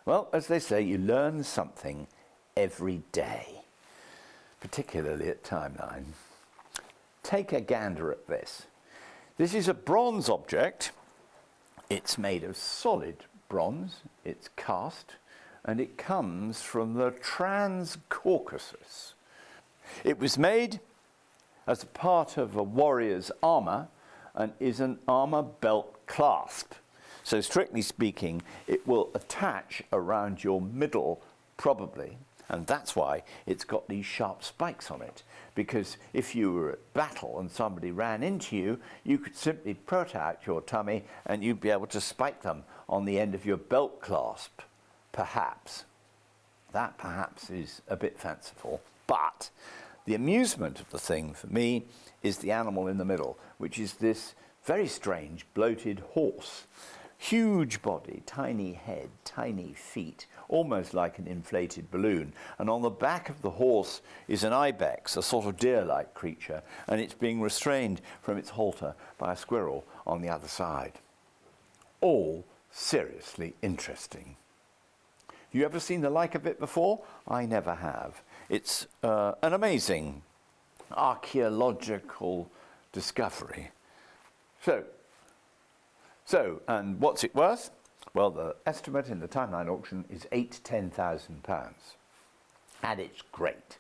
Well, as they say, you learn something every day, particularly at Timeline. Take a gander at this. This is a bronze object. It's made of solid bronze, it's cast, and it comes from the Transcaucasus. It was made as a part of a warrior's armour and is an armour belt clasp. So strictly speaking, it will attach around your middle probably, and that's why it's got these sharp spikes on it, because if you were at battle and somebody ran into you, you could simply protect your tummy and you'd be able to spike them on the end of your belt clasp, perhaps. That perhaps is a bit fanciful, but the amusement of the thing for me is the animal in the middle, which is this very strange bloated horse. Huge body, tiny head, tiny feet, almost like an inflated balloon. And on the back of the horse is an ibex, a sort of deer-like creature, and it's being restrained from its halter by a squirrel on the other side. All seriously interesting. Have you ever seen the like of it before? I never have. It's an amazing archaeological discovery. So, and what's it worth? Well, the estimate in the Timeline auction is £8,000 to £10,000. And it's great.